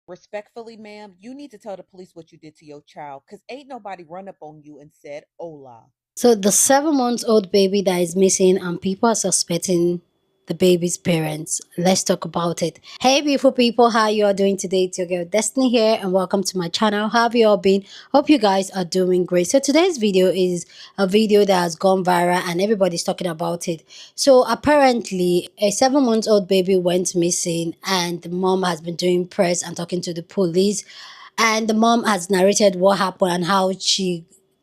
Respectfully, ma'am, you need to tell the police what you did to your child, because ain't nobody run up on you and said, hola. So the 7 months old baby that is missing and people are suspecting the baby's parents. Let's talk about it. Hey beautiful people, how you all doing today? It's your girl Destiny here and welcome to my channel. How have you all been? Hope you guys are doing great. So today's video is a video that has gone viral and everybody's talking about it. So apparently a 7 months old baby went missing and the mom has been doing press and talking to the police, and the mom has narrated what happened and how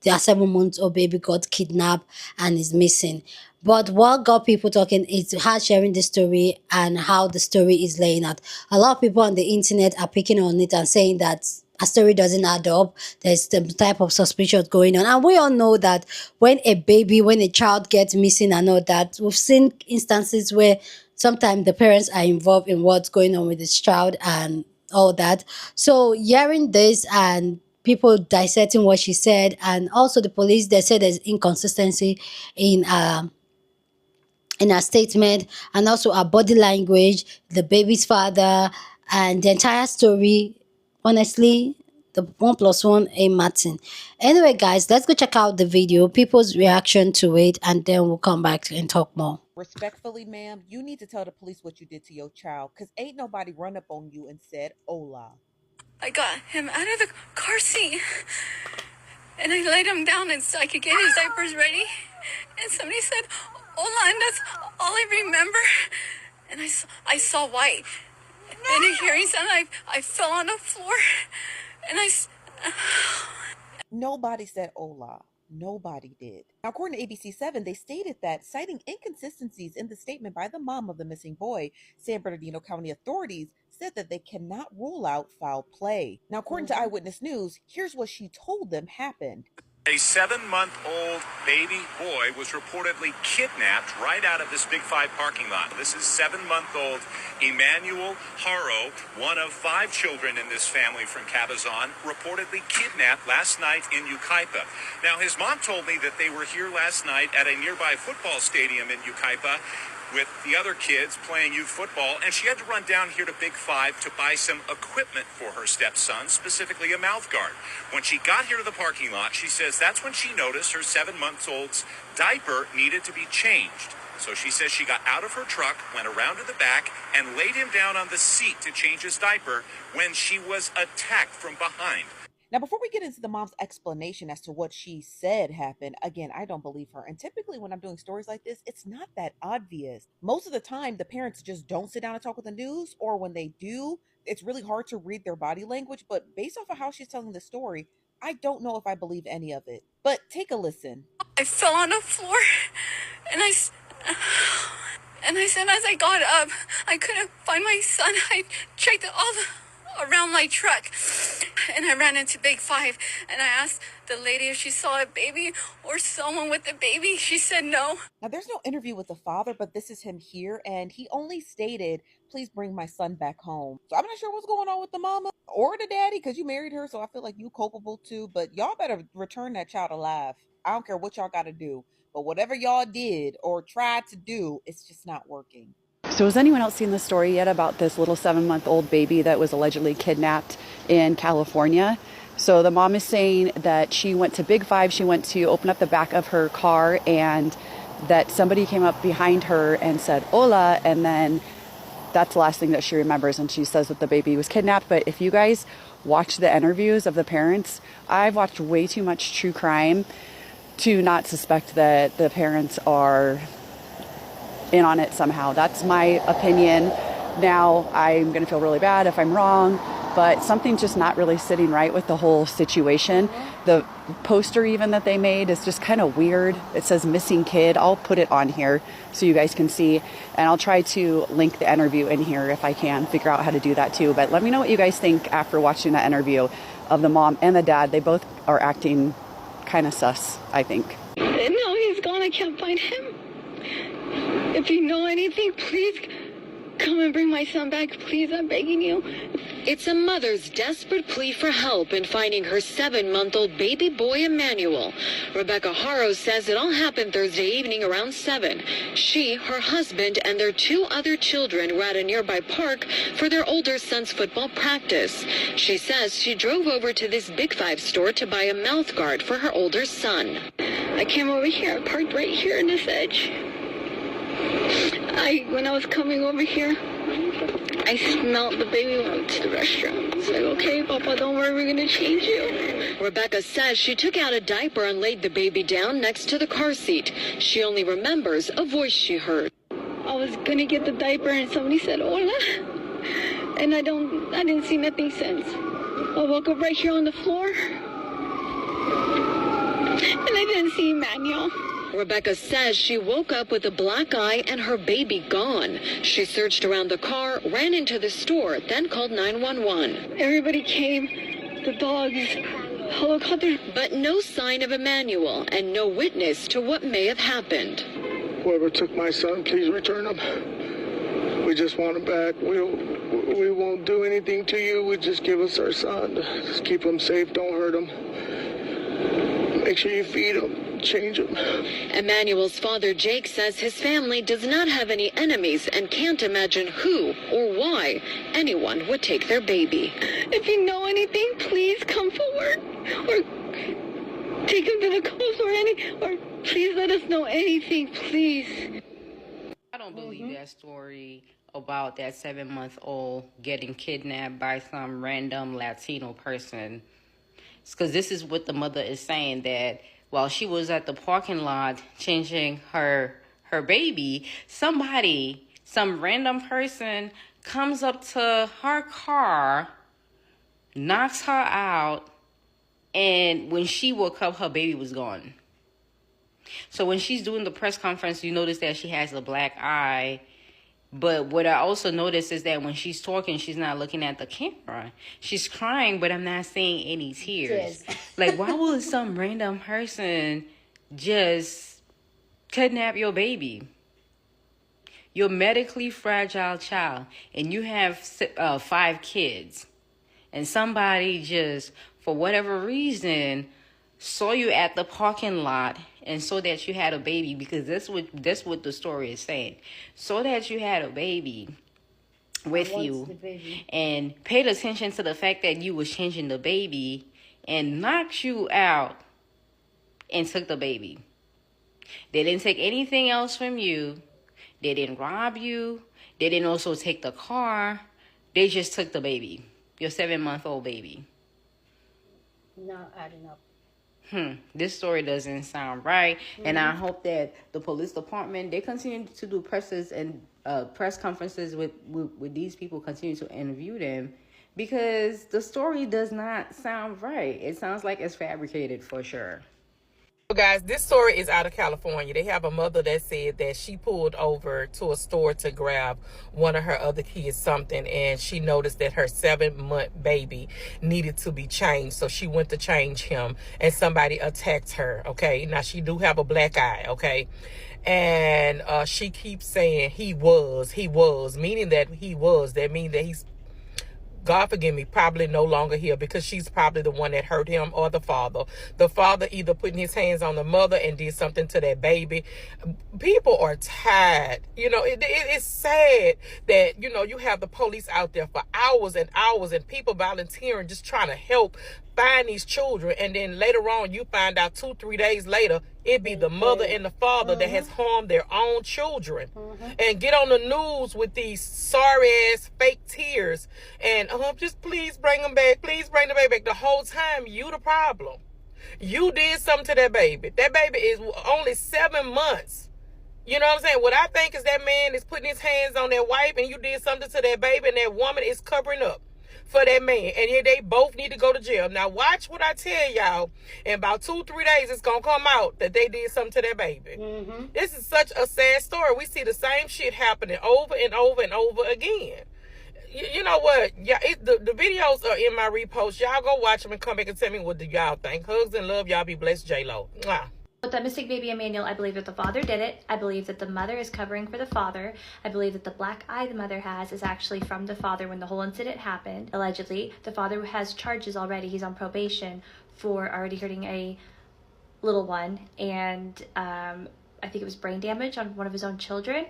their 7 months old baby got kidnapped and is missing. But what got people talking is her sharing the story and how the story is laying out. A lot of people on the internet are picking on it and saying that a story doesn't add up. There's the type of suspicion going on. And we all know that when a child gets missing and all that, we've seen instances where sometimes the parents are involved in what's going on with this child and all that. So hearing this and people dissecting what she said, and also the police, they said there's inconsistency in her statement, and also her body language, the baby's father, and the entire story. Honestly, the 1 plus 1 ain't Martin. Anyway, guys, let's go check out the video, people's reaction to it, and then we'll come back and talk more. Respectfully, ma'am, you need to tell the police what you did to your child, because ain't nobody run up on you and said, hola. I got him out of the car seat and I laid him down and so I could get his diapers ready. And somebody said, "Hola," and that's all I remember. And I saw white. And a hearing sound, I fell on the floor and Nobody said hola. Nobody did. Now, according to ABC7, they stated that, citing inconsistencies in the statement by the mom of the missing boy, San Bernardino County authorities said that they cannot rule out foul play. Now, according to Eyewitness News, here's what she told them happened. A 7-month-old baby boy was reportedly kidnapped right out of this Big Five parking lot. This is 7-month-old Emmanuel Haro, one of 5 children in this family from Cabazon, reportedly kidnapped last night in Yucaipa. Now, his mom told me that they were here last night at a nearby football stadium in Yucaipa with the other kids playing youth football, and she had to run down here to Big Five to buy some equipment for her stepson, specifically a mouth guard. When she got here to the parking lot, she says that's when she noticed her 7-month-old's diaper needed to be changed. So she says she got out of her truck, went around to the back, and laid him down on the seat to change his diaper when she was attacked from behind. Now, before we get into the mom's explanation as to what she said happened, again, I don't believe her. And typically, when I'm doing stories like this, it's not that obvious. Most of the time, the parents just don't sit down and talk with the news, or when they do, it's really hard to read their body language. But based off of how she's telling the story, I don't know if I believe any of it. But take a listen. I fell on the floor and and I said as I got up, I couldn't find my son. I checked all around my truck and I ran into Big Five and I asked the lady if she saw a baby or someone with a baby. She said no. Now, there's no interview with the father, but this is him here, and he only stated, please bring my son back home. So I'm not sure what's going on with the mama or the daddy, because you married her, so I feel like you culpable too, but y'all better return that child alive. I don't care what y'all got to do, but whatever y'all did or tried to do, it's just not working. So has anyone else seen the story yet about this little 7-month-old baby that was allegedly kidnapped in California? So the mom is saying that she went to Big Five, she went to open up the back of her car, and that somebody came up behind her and said hola, and then that's the last thing that she remembers, and she says that the baby was kidnapped. But if you guys watch the interviews of the parents, I've watched way too much true crime to not suspect that the parents are in on it somehow. That's my opinion. Now, I'm going to feel really bad if I'm wrong, but something's just not really sitting right with the whole situation. The poster even that they made is just kind of weird. It says missing kid. I'll put it on here so you guys can see, and I'll try to link the interview in here if I can figure out how to do that too. But let me know what you guys think after watching that interview of the mom and the dad. They both are acting kind of sus, I think. No, he's gone. I can't find him. If you know anything, please come and bring my son back. Please, I'm begging you. It's a mother's desperate plea for help in finding her 7-month-old baby boy Emmanuel. Rebecca Haro says it all happened Thursday evening around 7. She, her husband, and their 2 other children were at a nearby park for their older son's football practice. She says she drove over to this Big 5 store to buy a mouth guard for her older son. I came over here, I parked right here in this edge. When I was coming over here, I smelled the baby went to the restroom. I was like, okay, Papa, don't worry, we're going to change you. Rebecca says she took out a diaper and laid the baby down next to the car seat. She only remembers a voice she heard. I was going to get the diaper and somebody said, hola. And I didn't see nothing since. I woke up right here on the floor. And I didn't see Emmanuel. Rebecca says she woke up with a black eye and her baby gone. She searched around the car, ran into the store, then called 911. Everybody came, the dogs, helicopter. But no sign of Emmanuel and no witness to what may have happened. Whoever took my son, please return him. We just want him back. We won't do anything to you. We just give us our son. Just keep him safe. Don't hurt him. Make sure you feed him. Change him. Emmanuel's father, Jake, says his family does not have any enemies and can't imagine who or why anyone would take their baby. If you know anything, please come forward or take him to the coast or please let us know anything, please. I don't believe that story about that 7-month-old getting kidnapped by some random Latino person. It's because this is what the mother is saying, that while she was at the parking lot changing her baby, some random person comes up to her car, knocks her out, and when she woke up, her baby was gone. So when she's doing the press conference, you notice that she has a black eye. But what I also noticed is that when she's talking, she's not looking at the camera. She's crying, but I'm not seeing any tears. Like, why would some random person just kidnap your baby? Your medically fragile child, and you have 5 kids. And somebody just, for whatever reason, saw you at the parking lot and saw that you had a baby, because that's what the story is saying. So that you had a baby with you and paid attention to the fact that you was changing the baby and knocked you out and took the baby. They didn't take anything else from you. They didn't rob you. They didn't also take the car. They just took the baby, your 7-month-old baby. Not adding up. This story doesn't sound right. And I hope that the police department, they continue to do presses and press conferences with these people, continue to interview them, because the story does not sound right. It sounds like it's fabricated for sure. Guys, this story is out of California. They have a mother that said that she pulled over to a store to grab one of her other kids something, and she noticed that her 7-month baby needed to be changed. So she went to change him, and somebody attacked her. Okay, now she do have a black eye. Okay, and she keeps saying he was, meaning that he was. That means that he's, God forgive me, probably no longer here, because she's probably the one that hurt him, or the father. The father either putting his hands on the mother and did something to that baby. People are tired. You know, it's sad that, you know, you have the police out there for hours and hours and people volunteering, just trying to help find these children. And then later on, you find out 2-3 days later, it be the mother and the father that has harmed their own children. And get on the news with these sorry ass fake tears and just please bring them back, please bring the baby back. The whole time you the problem. You did something to that baby. That baby is only 7 months. You know what I'm saying? What I think is that man is putting his hands on that wife, and you did something to that baby, and that woman is covering up for that man. And yeah, they both need to go to jail. Now watch what I tell y'all. In about 2-3 days, it's going to come out that they did something to that baby. This is such a sad story. We see the same shit happening over and over and over again. You know what? Yeah, the videos are in my repost. Y'all go watch them and come back and tell me what do y'all think. Hugs and love. Y'all be blessed, J-Lo. Mwah. With that missing baby Emmanuel, I believe that the father did it. I believe that the mother is covering for the father. I believe that the black eye the mother has is actually from the father when the whole incident happened. Allegedly, the father has charges already. He's on probation for already hurting a little one, and I think it was brain damage on one of his own children.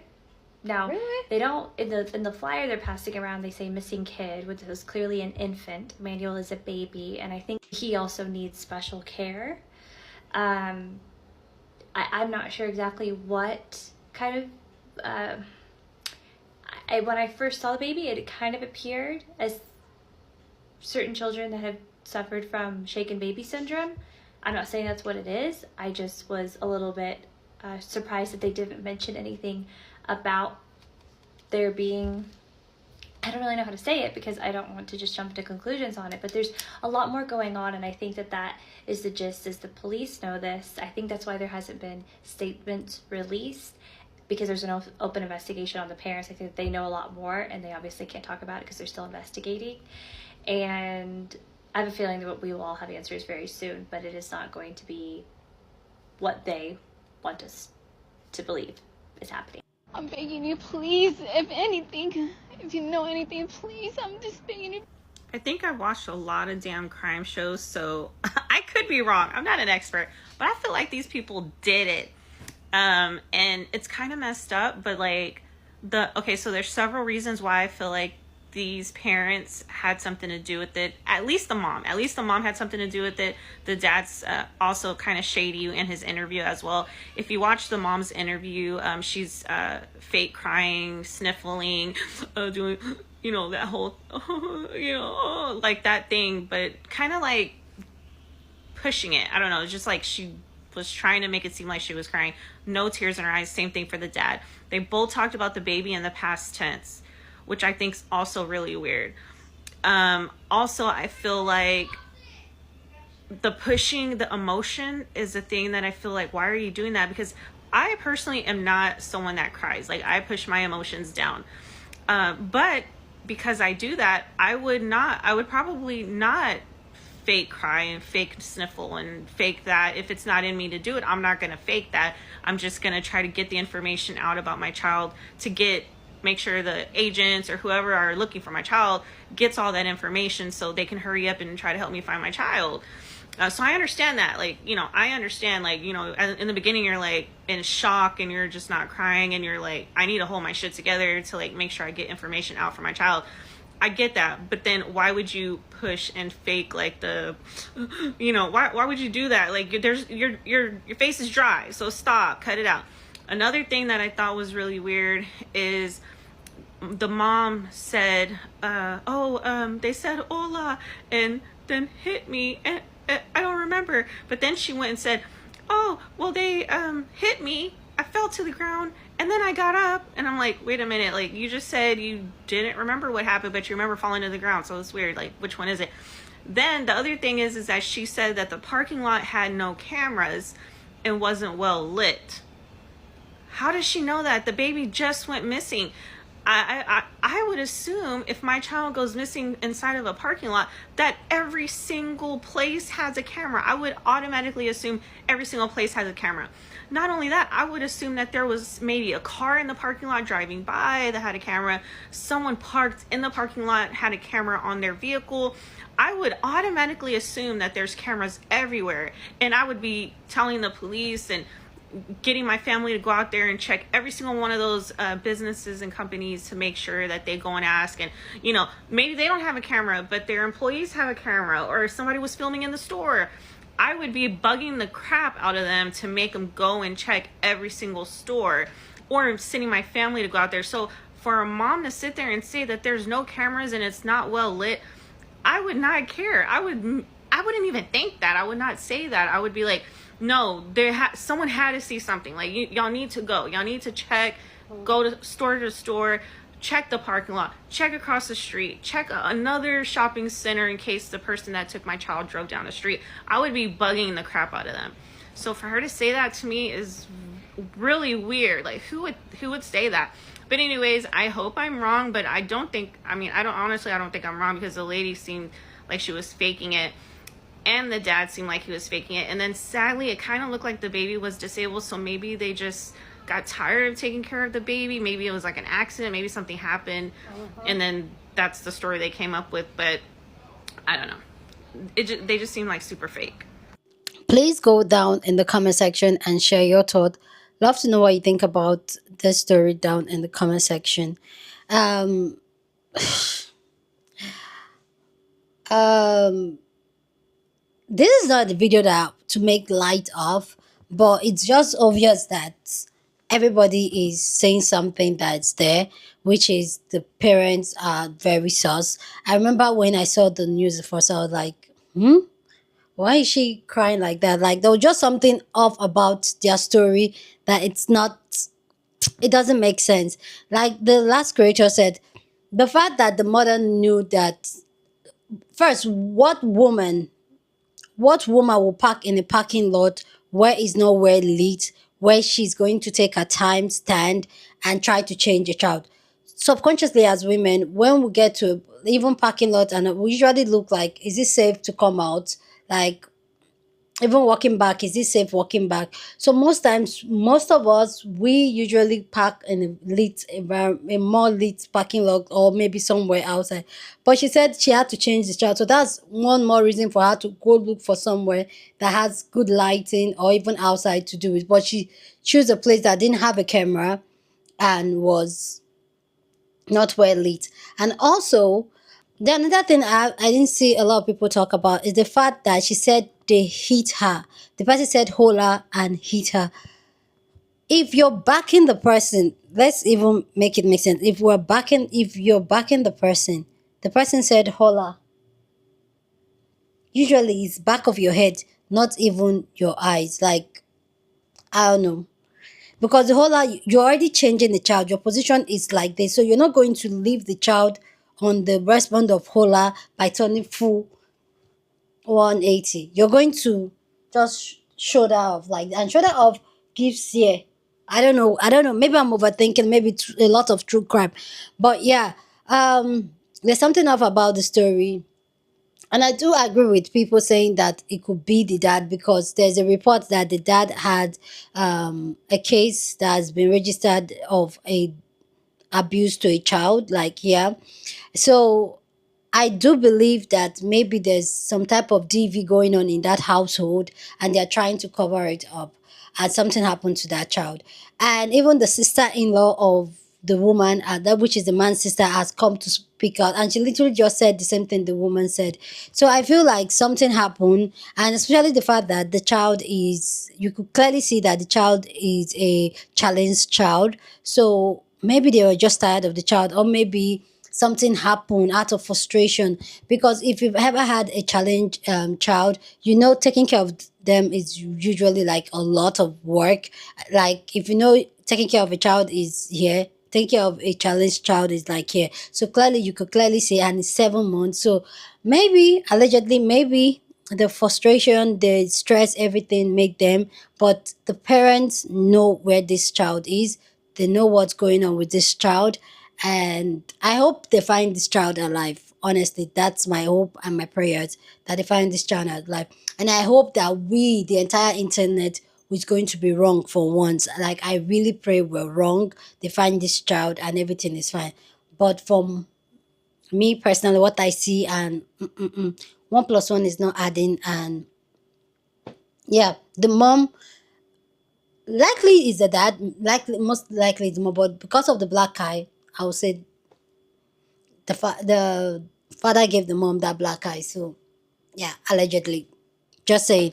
Now, really? They don't, in the flyer they're passing around, they say missing kid, which was clearly an infant. Emmanuel is a baby, and I think he also needs special care. I'm not sure exactly what kind of, when I first saw the baby, it kind of appeared as certain children that have suffered from shaken baby syndrome. I'm not saying that's what it is. I just was a little bit surprised that they didn't mention anything about there being, I don't really know how to say it because I don't want to just jump to conclusions on it, but there's a lot more going on, and I think that that is the gist, is the police know this. I think that's why there hasn't been statements released, because there's an open investigation on the parents. I think that they know a lot more, and they obviously can't talk about it because they're still investigating. And I have a feeling that we will all have answers very soon, but it is not going to be what they want us to believe is happening. I'm begging you, please, if anything, if you know anything, please, I'm just begging you. I think I watched a lot of damn crime shows, so I could be wrong. I'm not an expert, but I feel like these people did it. And it's kind of messed up, but like so there's several reasons why I feel like these parents had something to do with it. At least the mom had something to do with it. The dad's also kind of shady in his interview as well. If you watch the mom's interview, she's fake crying, sniffling, doing, that whole, like that thing, but kind of like pushing it. I don't know. It's just like she was trying to make it seem like she was crying. No tears in her eyes. Same thing for the dad. They both talked about the baby in the past tense, which I think is also really weird. Also, I feel like the pushing the emotion is a thing that I feel like, why are you doing that? Because I personally am not someone that cries. Like, I push my emotions down. But because I do that, I would probably not fake cry and fake sniffle and fake that. If it's not in me to do it, I'm not going to fake that. I'm just going to try to get the information out about my child to make sure the agents or whoever are looking for my child gets all that information so they can hurry up and try to help me find my child. So I understand that, I understand, in the beginning you're like in shock and you're just not crying and you're like, I need to hold my shit together to like make sure I get information out for my child. I get that, but then why would you push and fake like why would you do that? Like, your face is dry, so stop, cut it out. Another thing that I thought was really weird is the mom said, they said hola and then hit me, and I don't remember, but then she went and said, oh, well, they hit me, I fell to the ground, and then I got up. And I'm like, wait a minute, like, you just said you didn't remember what happened, but you remember falling to the ground, so it's weird, like, which one is it? Then the other thing is that she said that the parking lot had no cameras and wasn't well lit. How does she know that? The baby just went missing. I would assume if my child goes missing inside of a parking lot that every single place has a camera. I would automatically assume every single place has a camera. Not only that, I would assume that there was maybe a car in the parking lot driving by that had a camera. Someone parked in the parking lot had a camera on their vehicle. I would automatically assume that there's cameras everywhere, and I would be telling the police and getting my family to go out there and check every single one of those businesses and companies to make sure that they go and ask. And maybe they don't have a camera, but their employees have a camera, or somebody was filming in the store. I would be bugging the crap out of them to make them go and check every single store, or sending my family to go out there. So for a mom to sit there and say that there's no cameras and it's not well lit, I would not care. I wouldn't even think that. I would not say that. I would be like, no, someone had to see something. Like, y'all need to go. Y'all need to check, go to store, check the parking lot, check across the street, check another shopping center in case the person that took my child drove down the street. I would be bugging the crap out of them. So for her to say that to me is really weird. Like, who would say that? But anyways, I hope I'm wrong, but I don't think, I don't think I'm wrong, because the lady seemed like she was faking it. and the dad seemed like he was faking it. And then sadly, it kind of looked like the baby was disabled, so maybe they just got tired of taking care of the baby. Maybe it was like an accident, maybe something happened, and then that's the story they came up with. But I don't know. They just seem like super fake. Please go down in the comment section and share your thought. Love to know what you think about this story down in the comment section. Um, um, this is not the video that to make light of, but it's just obvious that everybody is saying something that's there, which is the parents are very sus. I remember when I saw the news first, I was like, why is she crying like that? Like there was just something off about their story that it's not, it doesn't make sense. Like the last creator said, the fact that the mother knew that first, what woman will park in a parking lot where is nowhere lit, where she's going to take her time, stand, and try to change a child? Subconsciously, as women, when we get to even parking lot, and we usually look like, is it safe to come out? Like, even walking back, is it safe walking back? So most times, most of us, we usually park in a lit environment, a more lit parking lot, or maybe somewhere outside. But she said she had to change the child, so that's one more reason for her to go look for somewhere that has good lighting, or even outside to do it. But she chose a place that didn't have a camera and was not well lit. And also, the another thing I didn't see a lot of people talk about is the fact that she said they hit her. The person said hold her and hit her. If you're backing the person, let's even make it make sense. If you're backing the person said hold her. Usually it's back of your head, not even your eyes. Like, I don't know. Because the whole lot, you're already changing the child. Your position is like this. So you're not going to leave the child on the breastband of Hola by turning full 180. You're going to just shoulder off like that. And shoulder off gives, yeah. I don't know. Maybe I'm overthinking. Maybe a lot of true crime. But yeah, there's something off about the story. And I do agree with people saying that it could be the dad, because there's a report that the dad had a case that has been registered of a abuse to a child. Like, yeah. So I do believe that maybe there's some type of DV going on in that household, and they're trying to cover it up, and something happened to that child. And even the sister-in-law of the woman, that which is the man's sister, has come to speak out, and she literally just said the same thing the woman said. So I feel like something happened, and especially the fact that the child is, you could clearly see that the child is a challenged child. So maybe they were just tired of the child, or maybe something happened out of frustration. Because if you've ever had a challenge child, taking care of them is usually like a lot of work. Like, if taking care of a child is here, taking care of a challenged child is like here. So clearly, you could clearly see, and it's 7 months. So maybe, allegedly, maybe the frustration, the stress, everything make them. But the parents know where this child is. They know what's going on with this child, and I hope they find this child alive. Honestly, that's my hope and my prayers, that they find this child alive. And I hope that we, the entire internet, is going to be wrong for once. Like, I really pray we're wrong. They find this child and everything is fine. But from me personally, what I see, and 1 plus 1 is not adding. And yeah, the mom likely is the dad, most likely is the mom, but because of the black eye, I would say the father gave the mom that black eye. So yeah, allegedly, just saying.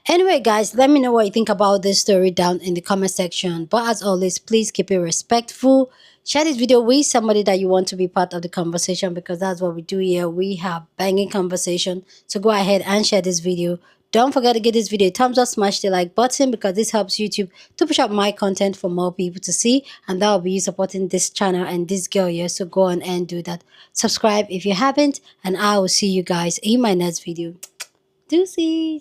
Anyway, guys, let me know what you think about this story down in the comment section. But as always, please keep it respectful. Share this video with somebody that you want to be part of the conversation, because that's what we do here. We have banging conversation. So go ahead and share this video. Don't forget to give this video a thumbs up, smash the like button, because this helps YouTube to push out my content for more people to see, and that will be you supporting this channel and this girl here. So go on and do that. Subscribe if you haven't, and I will see you guys in my next video. Deuces.